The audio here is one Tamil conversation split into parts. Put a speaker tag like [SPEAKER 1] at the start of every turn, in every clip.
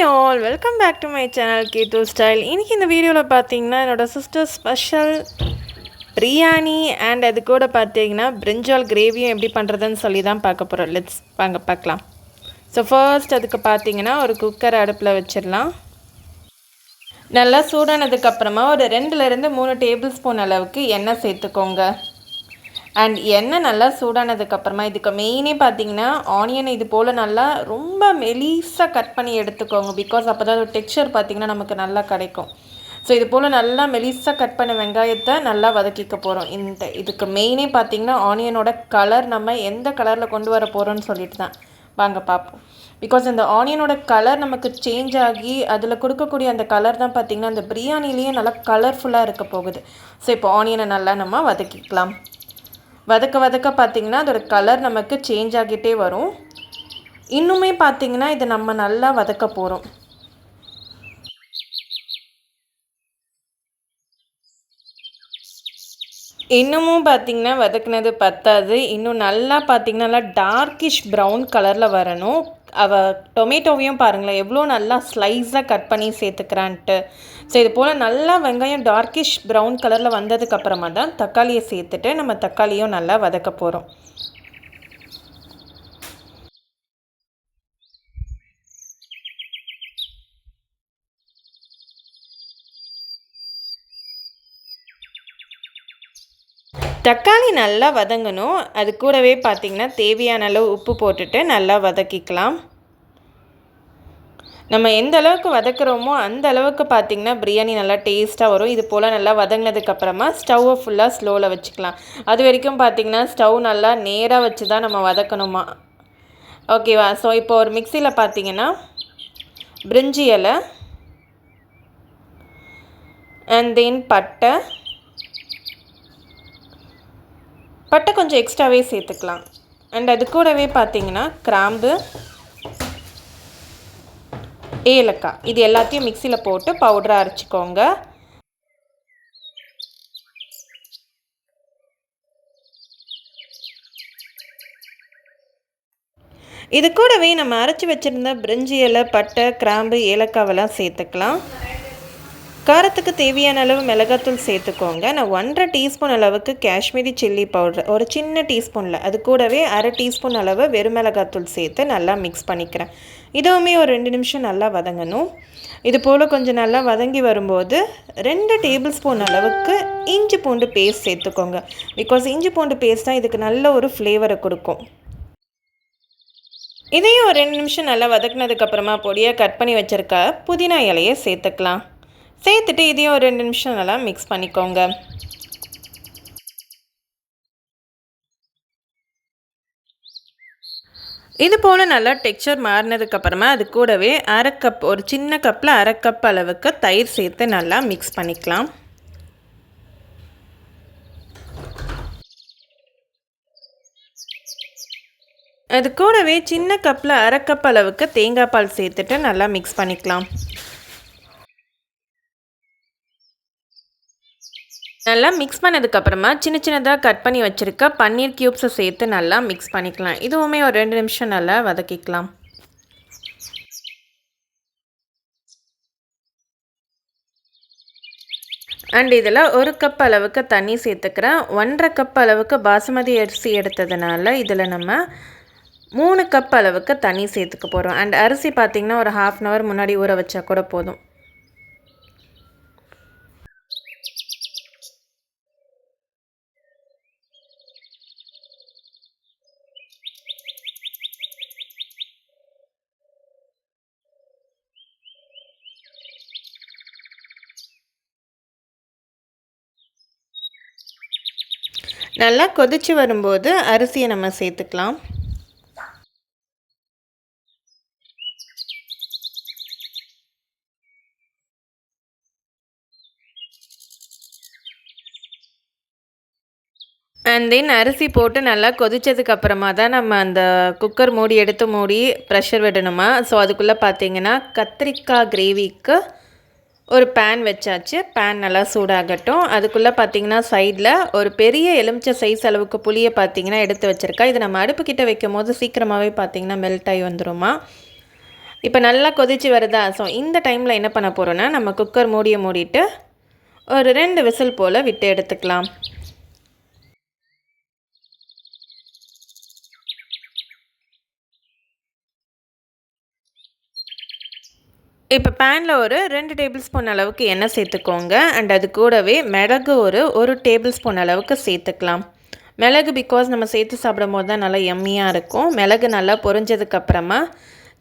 [SPEAKER 1] Hi all, welcome back to my channel K2 style. இன்றைக்கி இந்த வீடியோவில் பார்த்தீங்கன்னா என்னோடய சிஸ்டர் ஸ்பெஷல் பிரியாணி அண்ட் அது கூட பார்த்தீங்கன்னா பிரிஞ்சால் கிரேவியும் எப்படி பண்ணுறதுன்னு சொல்லி தான் பார்க்க போகிறோம். லெட்ஸ் வாங்க பார்க்கலாம். ஸோ ஃபர்ஸ்ட் அதுக்கு பார்த்தீங்கன்னா ஒரு குக்கர் அடுப்பில் வச்சிடலாம். நல்லா சூடானதுக்கப்புறமா ஒரு 2-3 டேபிள் ஸ்பூன் அளவுக்கு எண்ணெய் சேர்த்துக்கோங்க. அண்ட் எண்ணெய் நல்லா சூடானதுக்கப்புறமா இதுக்கு மெயினே பார்த்தீங்கன்னா ஆனியனை இது போல் நல்லா ரொம்ப மெலிசாக கட் பண்ணி எடுத்துக்கோங்க. பிகாஸ் அப்போ தான் ஒரு டெக்ஸ்சர் பார்த்திங்கன்னா நமக்கு நல்லா கிடைக்கும். ஸோ இது போல் நல்லா மெலிசாக கட் பண்ண வெங்காயத்தை நல்லா வதக்கிக்க போகிறோம். இதுக்கு மெயினே பார்த்திங்கன்னா ஆனியனோட கலர் நம்ம எந்த கலரில் கொண்டு வர போகிறோன்னு சொல்லிட்டு தான் வாங்க பார்ப்போம். பிகாஸ் இந்த ஆனியனோட கலர் நமக்கு சேஞ்ச் ஆகி அதில் கொடுக்கக்கூடிய அந்த கலர் தான் பார்த்திங்கன்னா அந்த பிரியாணிலேயே நல்லா கலர்ஃபுல்லாக இருக்க போகுது. ஸோ இப்போ ஆனியனை நல்லா நம்ம வதக்கிக்கலாம். வதக்க பார்த்திங்கன்னா அதோட கலர் நமக்கு சேஞ்ச் ஆகிட்டே வரும். இன்னுமே பார்த்திங்கன்னா இதை நம்ம நல்லா வதக்க போகிறோம். இன்னமும் பார்த்திங்கன்னா வதக்குனது பத்தாது. இன்னும் நல்லா பார்த்திங்கன்னா நல்லா டார்க்கிஷ் ப்ரௌன் கலரில் வரணும். டொமேட்டோவையும் பாருங்களேன் எவ்வளோ நல்லா ஸ்லைஸாக கட் பண்ணி சேர்த்துக்கிறான்ட்டு. ஸோ இது போல் நல்லா வெங்காயம் டார்க்கிஷ் ப்ரௌன் கலரில் வந்ததுக்கப்புறமா தான் தக்காளியை சேர்த்துட்டு நம்ம தக்காளியும் நல்லா வதக்க போகிறோம். தக்காளி நல்லா வதங்கணும். அது கூடவே பார்த்திங்கன்னா தேவையான அளவு உப்பு போட்டுட்டு நல்லா வதக்கிக்கலாம். நம்ம எந்த அளவுக்கு வதக்குறோமோ அந்த அளவுக்கு பார்த்திங்கன்னா பிரியாணி நல்லா டேஸ்ட்டாக வரும். இது போல் நல்லா வதங்கினதுக்கப்புறமா ஸ்டவ்வை ஃபுல்லாக ஸ்லோவில் வச்சுக்கலாம். அது வரைக்கும் பார்த்திங்கன்னா ஸ்டவ் நல்லா நேராக வச்சு தான் நம்ம வதக்கணுமா, ஓகேவா? ஸோ இப்போ ஒரு மிக்சியில் பார்த்திங்கன்னா பிரிஞ்சி இலை அண்ட் தென் பட்டை கொஞ்சம் எக்ஸ்ட்ராவே சேர்த்துக்கலாம். அண்ட் அது கூடவே பார்த்திங்கன்னா கிராம்பு, ஏலக்காய், இது எல்லாத்தையும் மிக்சியில் போட்டு பவுடராக அரைச்சிக்கோங்க. இது கூடவே நம்ம அரைச்சி வச்சுருந்த பிரிஞ்சி இலை, பட்டை, கிராம்பு, ஏலக்காவெல்லாம் சேர்த்துக்கலாம். காரத்துக்கு தேவையான அளவு மிளகாத்தூள் சேர்த்துக்கோங்க. நான் 1.5 டீஸ்பூன் அளவுக்கு காஷ்மீரி சில்லி பவுடர் ஒரு சின்ன டீஸ்பூனில், அது கூடவே 1/2 டீஸ்பூன் அளவு வெறும் மிளகாத்தூள் சேர்த்து நல்லா மிக்ஸ் பண்ணிக்கிறேன். இதுவுமே ஒரு 2 நிமிஷம் நல்லா வதங்கணும். இது போல் கொஞ்சம் நல்லா வதங்கி வரும்போது 2 டேபிள் ஸ்பூன் அளவுக்கு இஞ்சி பூண்டு பேஸ்ட் சேர்த்துக்கோங்க. பிகாஸ் இஞ்சி பூண்டு பேஸ்ட் தான் இதுக்கு நல்ல ஒரு ஃப்ளேவரை கொடுக்கும். இதையும் ஒரு 2 நிமிஷம் நல்லா வதக்கினதுக்கப்புறமா பொடியாக கட் பண்ணி வச்சுருக்க புதினா இலையை சேர்த்துக்கலாம். சேர்த்துட்டு இதையும் ஒரு 2 நிமிஷம் நல்லா மிக்ஸ் பண்ணிக்கோங்க. இது போல் நல்லா டெக்ஸ்சர் மாறினதுக்கப்புறமா அது கூடவே ஒரு சின்ன கப்பில் 1/2 கப் அளவுக்கு தயிர் சேர்த்து நல்லா மிக்ஸ் பண்ணிக்கலாம். அது கூடவே சின்ன கப்பில் 1/2 கப் அளவுக்கு தேங்காய் பால் சேர்த்துட்டு நல்லா மிக்ஸ் பண்ணிக்கலாம். நல்லா மிக்ஸ் பண்ணதுக்கப்புறமா சின்னதாக கட் பண்ணி வச்சுருக்க பன்னீர் க்யூப்ஸை சேர்த்து நல்லா மிக்ஸ் பண்ணிக்கலாம். இதுவுமே ஒரு 2 நிமிஷம் நல்லா வதக்கிக்கலாம். அண்ட் இதில் 1 கப் அளவுக்கு தண்ணி சேர்த்துக்கிறேன். 1.5 கப் அளவுக்கு பாசுமதி அரிசி எடுத்ததுனால இதில் நம்ம 3 கப் அளவுக்கு தண்ணி சேர்த்துக்க போகிறோம். அண்ட் அரிசி பார்த்திங்கன்னா ஒரு 1/2 அன் ஹவர் முன்னாடி ஊற வச்சா கூட போதும். நல்லா கொதித்து வரும்போது அரிசியை நம்ம சேர்த்துக்கலாம். அண்ட் தென் அரிசி போட்டு நல்லா கொதித்ததுக்கப்புறமா தான் நம்ம அந்த குக்கர் மூடி எடுத்து மூடி ப்ரெஷர் விடணுமா. ஸோ அதுக்குள்ளே பார்த்திங்கன்னா கத்திரிக்காய் கிரேவிக்கு ஒரு பேன் வச்சாச்சு. பேன் நல்லா சூடாகட்டும். அதுக்குள்ளே பார்த்திங்கன்னா சைடில் ஒரு பெரிய எலுமிச்சை சைஸ் அளவுக்கு புளியை பார்த்திங்கன்னா எடுத்து வச்சுருக்கா. இது நம்ம அடுப்புக்கிட்ட வைக்கும் போது சீக்கிரமாகவே பார்த்திங்கன்னா மெல்ட் ஆகி வந்துடுமா. இப்போ நல்லா கொதிச்சு வருதா? ஸோ இந்த டைமில் என்ன பண்ண போகிறோன்னா, நம்ம குக்கர் மூடியை மூடிட்டு ஒரு 2 விசில் போல் விட்டு எடுத்துக்கலாம். இப்போ பேனில் ஒரு 2 டேபிள் ஸ்பூன் அளவுக்கு எண்ணெய் சேர்த்துக்கோங்க. அண்ட் அது கூடவே மிளகு ஒரு டேபிள் ஸ்பூன் அளவுக்கு சேர்த்துக்கலாம். மிளகு பிகாஸ் நம்ம சேர்த்து சாப்பிடும் போது தான் நல்லா எம்மியாக இருக்கும். மிளகு நல்லா பொரிஞ்சதுக்கப்புறமா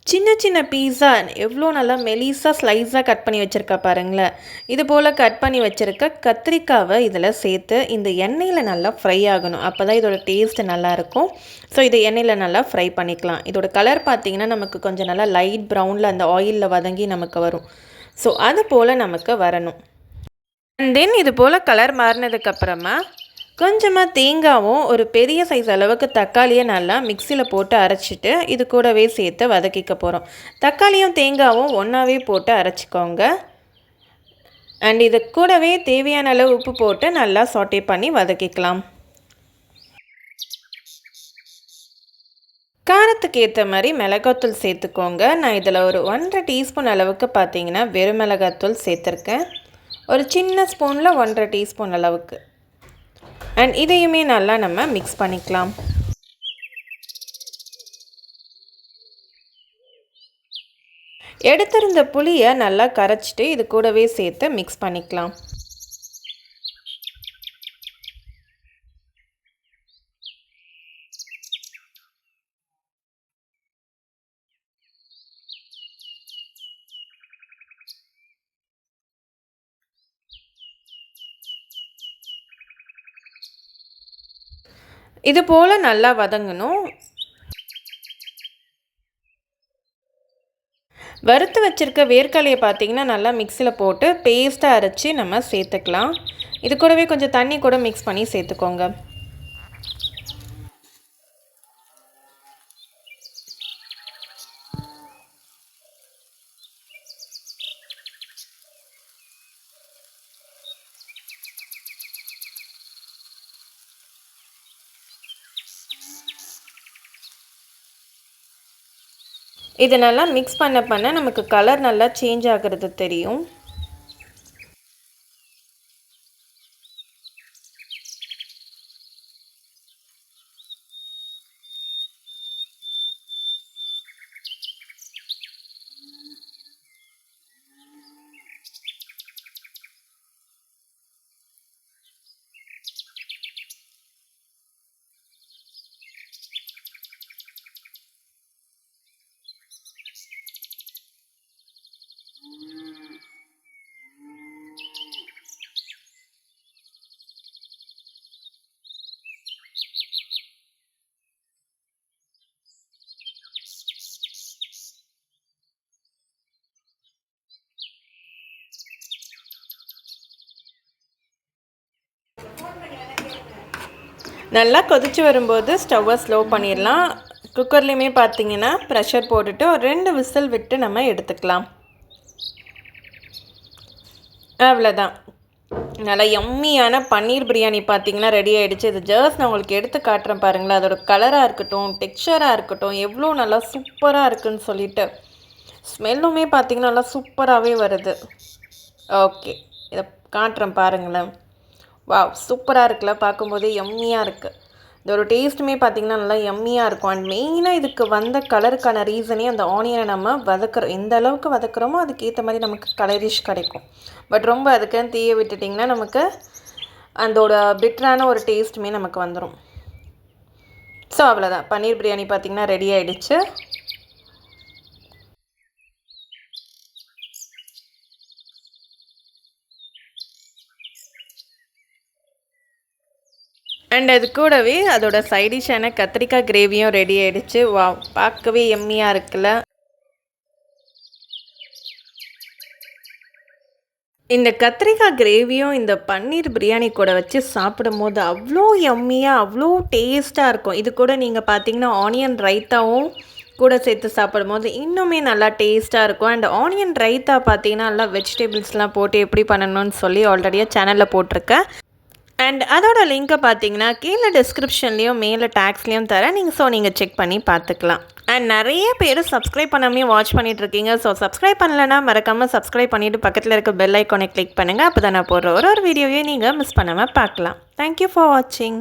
[SPEAKER 1] சின்ன சின்ன பீஸா எவ்வளோ நல்லா மெலிசாக ஸ்லைஸாக கட் பண்ணி வச்சுருக்கா பாருங்களேன். இது போல் கட் பண்ணி வச்சுருக்க கத்திரிக்காவை இதில் சேர்த்து இந்த எண்ணெயில் நல்லா ஃப்ரை ஆகணும். அப்போ தான் இதோட டேஸ்ட்டு நல்லாயிருக்கும். ஸோ இதை எண்ணெயில் நல்லா ஃப்ரை பண்ணிக்கலாம். இதோட கலர் பார்த்திங்கன்னா நமக்கு கொஞ்சம் நல்லா லைட் ப்ரௌனில் அந்த ஆயிலில் வதங்கி நமக்கு வரும். ஸோ அது போல் நமக்கு வரணும். அண்ட் தென் இது போல் கலர் மாறினதுக்கப்புறமா கொஞ்சமாக தேங்காவும் ஒரு பெரிய சைஸ் அளவுக்கு தக்காளியை நல்லா மிக்சியில் போட்டு அரைச்சிட்டு இது கூடவே சேர்த்து வதக்கிக்க போகிறோம். தக்காளியும் தேங்காவும் ஒன்றாவே போட்டு அரைச்சிக்கோங்க. அண்ட் இது கூடவே தேவையான அளவு உப்பு போட்டு நல்லா சாட்டே பண்ணி வதக்கிக்கலாம். காரத்துக்கு ஏற்ற மாதிரி மிளகாத்தூள் சேர்த்துக்கோங்க. நான் இதில் ஒரு 1.5 டீஸ்பூன் அளவுக்கு பார்த்தீங்கன்னா வெறும் மிளகாத்தூள் சேர்த்துருக்கேன். ஒரு சின்ன ஸ்பூனில் 1.5 டீஸ்பூன் அளவுக்கு. அண்ட் இதையுமே நல்லா நம்ம மிக்ஸ் பண்ணிக்கலாம். எடுத்திருந்த புளியை நல்லா கரைச்சிட்டு இது கூடவே சேர்த்து மிக்ஸ் பண்ணிக்கலாம். இது போல் நல்லா வதங்கணும். வறுத்து வச்சுருக்க வேர்க்கடலையை பார்த்திங்கன்னா நல்லா மிக்சியில் போட்டு பேஸ்ட்டாக அரைச்சி நம்ம சேர்த்துக்கலாம். இது கூடவே கொஞ்சம் தண்ணி கூட மிக்ஸ் பண்ணி சேர்த்துக்கோங்க. இது நல்லா மிக்ஸ் பண்ண நமக்கு கலர் நல்லா சேஞ்ச் ஆகிறது தெரியும். நல்லா கொதிச்சு வரும்போது ஸ்டவ்வை ஸ்லோ பண்ணிடலாம். குக்கர்லேயுமே பார்த்திங்கன்னா ப்ரெஷர் போட்டுட்டு ஒரு 2 விசில் விட்டு நம்ம எடுத்துக்கலாம். அவ்வளோதான், நல்லா யம்மியான பன்னீர் பிரியாணி பார்த்திங்கன்னா ரெடி ஆகிடுச்சு. இது ஜஸ்ட் நான் உங்களுக்கு எடுத்து காட்டுறேன் பாருங்களேன். அதோட கலராக இருக்கட்டும், டெக்ஸ்சராக இருக்கட்டும், எவ்வளோ நல்லா சூப்பராக இருக்குதுன்னு சொல்லிட்டு ஸ்மெல்லுமே பார்த்திங்கன்னா நல்லா சூப்பராகவே வருது. ஓகே, இதை காட்டுறேன் பாருங்களேன். வாவ், சூப்பராக இருக்குல்ல, பார்க்கும்போதே யம்மியாக இருக்குது. இதோட டேஸ்ட்டுமே பார்த்திங்கன்னா நல்லா யம்மியாக இருக்கும். அண்ட் மெயினாக இதுக்கு வந்த கலருக்கான ரீசனே அந்த ஆனியனை நம்ம வதக்குறோம். எந்த அளவுக்கு வதக்குறோமோ அதுக்கேற்ற மாதிரி நமக்கு கலரிஷ் கிடைக்கும். பட் ரொம்ப அதுக்குன்னு தீய விட்டுட்டிங்கன்னா நமக்கு அதோட பிட்டரான ஒரு டேஸ்ட்டுமே நமக்கு வந்துடும். ஸோ அவ்வளோதான், பன்னீர் பிரியாணி பார்த்திங்கன்னா ரெடி ஆகிடுச்சு. அண்ட் அது கூடவே அதோட சைடிஷான கத்திரிக்காய் கிரேவியும் ரெடி ஆகிடுச்சு. வா, பார்க்கவே எம்மியாக இருக்குல்ல. இந்த கத்திரிக்காய் கிரேவியும் இந்த பன்னீர் பிரியாணி கூட வச்சு சாப்பிடும் போது அவ்வளோ எம்மியாக அவ்வளோ டேஸ்ட்டாக இருக்கும். இது கூட நீங்கள் பார்த்தீங்கன்னா ஆனியன் ரைத்தாவும் கூட சேர்த்து சாப்பிடும் போது இன்னுமே நல்லா டேஸ்ட்டாக இருக்கும். அண்ட் ஆனியன் ரைத்தா பார்த்தீங்கன்னா நல்லா வெஜிடபிள்ஸ்லாம் போட்டு எப்படி பண்ணணும்னு சொல்லி ஆல்ரெடியாக சேனலில் போட்டிருக்கேன். அண்ட் அதோட லிங்க்கை பார்த்தீங்கன்னா கீழே டிஸ்கிரிப்ஷன்லேயும் மேலே டேக்ஸ்லேயும் தரேன். நீங்கள் செக் பண்ணி பார்த்துக்கலாம். அண்ட் நிறைய பேர் சப்ஸ்கிரைப் பண்ணாமே வாட்ச் பண்ணிகிட்ருக்கீங்க. ஸோ சப்ஸ்கிரைப் பண்ணலைன்னா மறக்காமல் சப்ஸ்கிரைப் பண்ணிவிட்டு பக்கத்தில் இருக்க பெல் ஐக்கானை கிளிக் பண்ணுங்கள். அப்போ தான் நான் போடுற ஒரு வீடியோவையும் நீங்கள் மிஸ் பண்ணாமல் பார்க்கலாம். தேங்க்யூ ஃபார் வாட்சிங்.